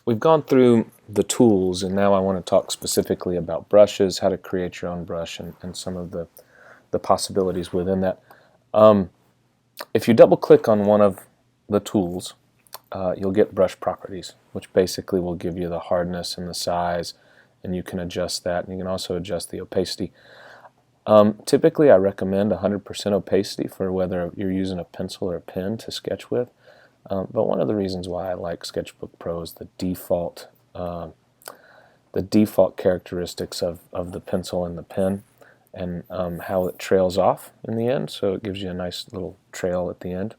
we've gone through the tools, and now I want to talk specifically about brushes, how to create your own brush, and some of the possibilities within that. If you double click on one of the tools, you'll get brush properties, which basically will give you the hardness and the size, and you can adjust that, and you can also adjust the opacity. Typically I recommend 100% opacity for whether you're using a pencil or a pen to sketch with. But one of the reasons why I like Sketchbook Pro is the default characteristics of the pencil and the pen, and how it trails off in the end, so it gives you a nice little trail at the end.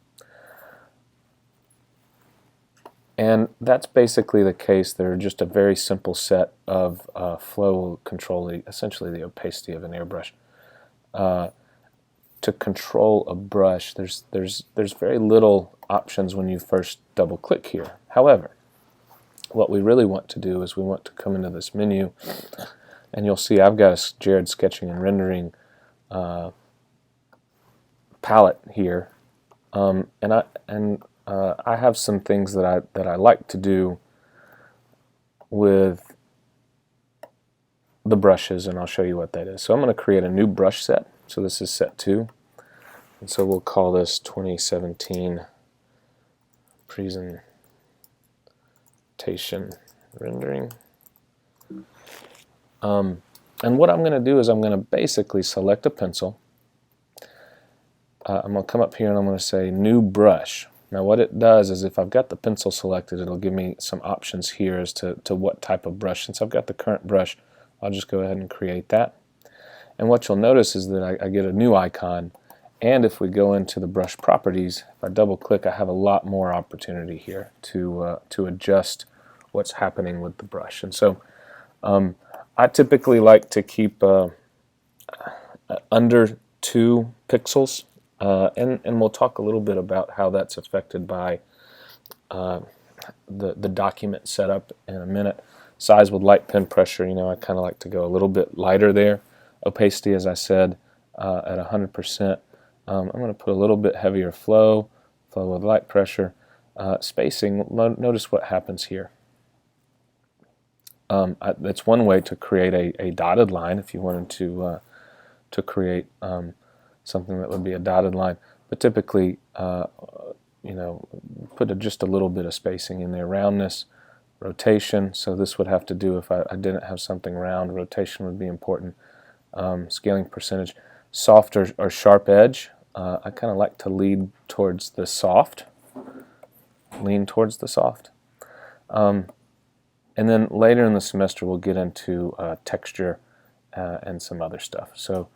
And that's basically the case. They're just a very simple set of flow control, essentially the opacity of an airbrush. To control a brush, there's very little options when you first double click here. However, what we really want to do is we want to come into this menu, and you'll see I've got a Jared Sketching and Rendering palette here, and I have some things that I like to do with the brushes, and I'll show you what that is. So I'm going to create a new brush set. So this is set 2, and so we'll call this 2017 Presentation Rendering. And what I'm going to do is I'm going to basically select a pencil. I'm going to come up here and I'm going to say New Brush. Now what it does is if I've got the pencil selected, it'll give me some options here as to what type of brush. Since I've got the current brush, I'll just go ahead and create that. And what you'll notice is that I get a new icon, and if we go into the brush properties, if I double click, I have a lot more opportunity here to adjust what's happening with the brush. And so I typically like to keep under 2 pixels, and we'll talk a little bit about how that's affected by the document setup in a minute. Size with light pen pressure, I kind of like to go a little bit lighter there. Opacity, as I said, at 100%. I'm going to put a little bit heavier flow with light pressure. Spacing, notice what happens here. That's one way to create a dotted line if you wanted to create something that would be a dotted line. But typically, put just a little bit of spacing in there. Roundness, rotation, so this would have to do if I didn't have something round. Rotation would be important. Scaling percentage. Soft or sharp edge. I kind of like to lean towards the soft. And then later in the semester we'll get into texture and some other stuff. So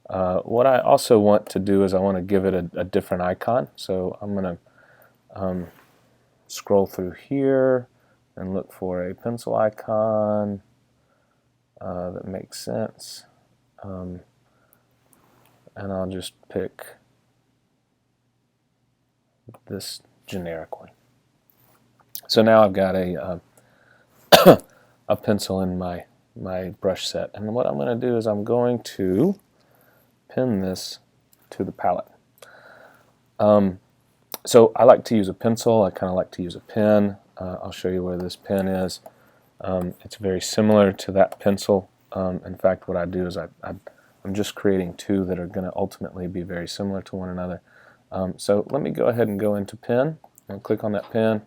what I also want to do is I want to give it a different icon. So I'm going to scroll through here and look for a pencil icon that makes sense. And I'll just pick this generic one. So now I've got a a pencil in my brush set, and what I'm going to do is I'm going to pin this to the palette. So I like to use a pencil. I kind of like to use a pen. I'll show you where this pen is. It's very similar to that pencil. In fact, what I do is I'm just creating 2 that are going to ultimately be very similar to one another. So let me go ahead and go into pen and click on that pen.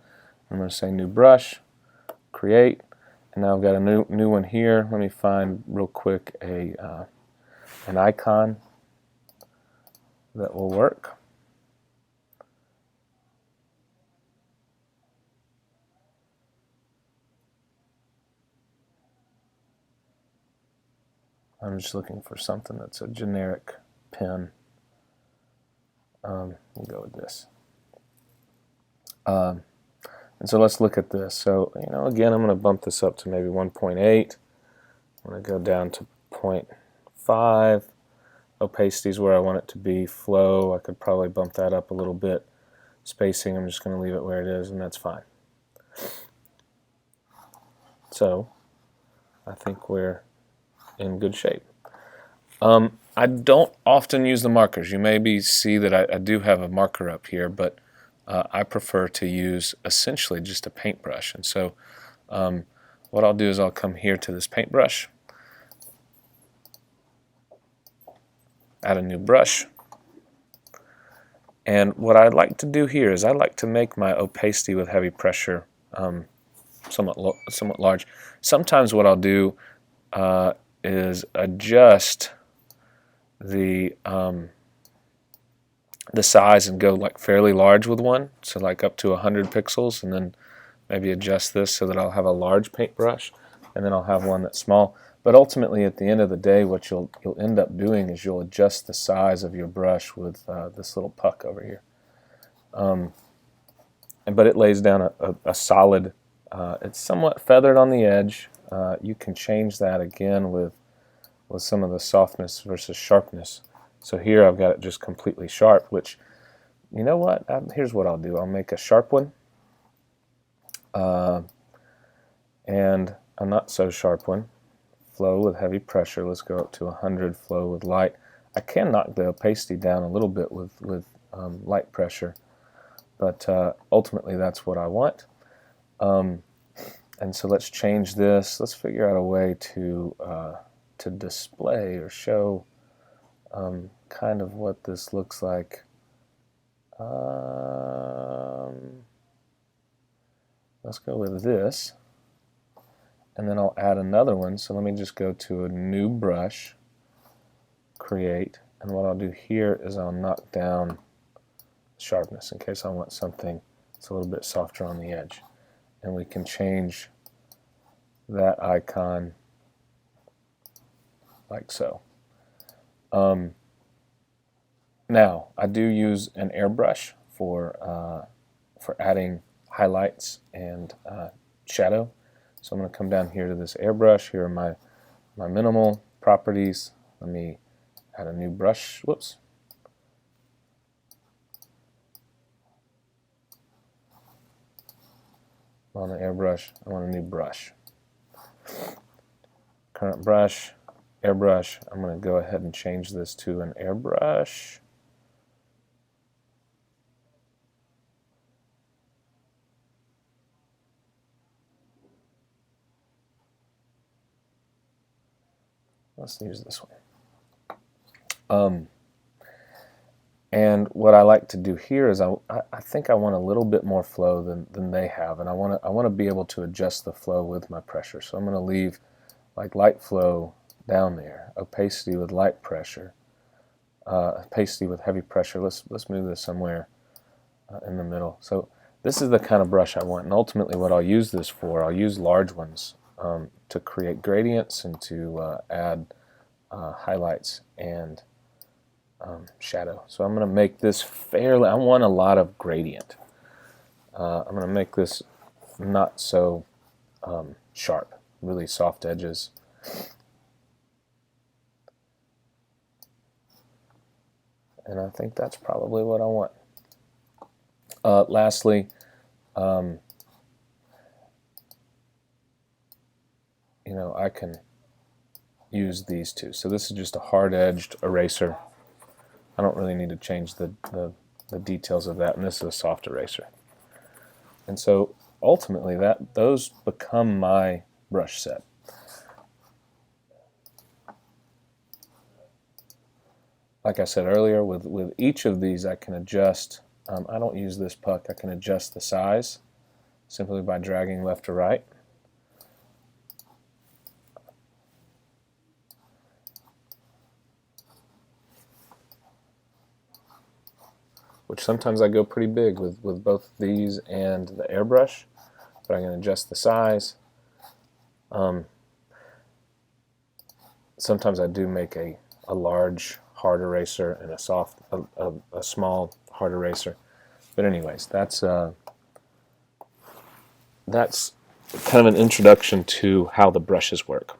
I'm going to say New Brush, Create, and now I've got a new one here. Let me find real quick an icon that will work. I'm just looking for something that's a generic pen. We'll go with this. And so let's look at this. So, again, I'm going to bump this up to maybe 1.8. I'm going to go down to 0.5. Opacity is where I want it to be. Flow, I could probably bump that up a little bit. Spacing, I'm just going to leave it where it is, and that's fine. So, I think we're in good shape. I don't often use the markers. You maybe see that I do have a marker up here, but I prefer to use essentially just a paintbrush. And so What I'll do is I'll come here to this paintbrush, add a new brush, and what I'd like to do here is I'd like to make my opacity with heavy pressure somewhat large. Sometimes what I'll do is adjust the size and go like fairly large with one, so like up to 100 pixels, and then maybe adjust this so that I'll have a large paintbrush, and then I'll have one that's small. But ultimately, at the end of the day, what you'll end up doing is you'll adjust the size of your brush with this little puck over here. But it lays down a solid. It's somewhat feathered on the edge. You can change that again with some of the softness versus sharpness. So here I've got it just completely sharp, which, you know what? Here's what I'll do. I'll make a sharp one and a not so sharp one. Flow with heavy pressure. Let's go up to 100. Flow with light. I can knock the opacity down a little bit with light pressure, but ultimately that's what I want. And so let's change this. Let's figure out a way to display or show kind of what this looks like. Let's go with this, and then I'll add another one. So let me just go to a new brush, create, and what I'll do here is I'll knock down sharpness in case I want something that's a little bit softer on the edge. And we can change that icon like so. Now, I do use an airbrush for adding highlights and shadow. So I'm going to come down here to this airbrush. Here are my minimal properties. Let me add a new brush. Whoops. On the airbrush, I want a new brush. Current brush, airbrush. I'm going to go ahead and change this to an airbrush. Let's use this one. And what I like to do here is I think I want a little bit more flow than they have, and I want to be able to adjust the flow with my pressure. So I'm going to leave like light flow down there, opacity with light pressure, opacity with heavy pressure. Let's move this somewhere in the middle. So this is the kind of brush I want, and ultimately what I'll use this for, I'll use large ones to create gradients and to add highlights and shadow. So I'm going to make this fairly, I want a lot of gradient. I'm going to make this not so sharp, really soft edges. And I think that's probably what I want. Lastly, you know, I can use these two. So this is just a hard-edged eraser. I don't really need to change the details of that, and this is a soft eraser. And so ultimately those become my brush set. Like I said earlier, with each of these I can adjust. I don't use this puck. I can adjust the size simply by dragging left to right. Which sometimes I go pretty big with both these and the airbrush, but I can adjust the size. Sometimes I do make a large hard eraser and a small hard eraser. But anyways, that's kind of an introduction to how the brushes work.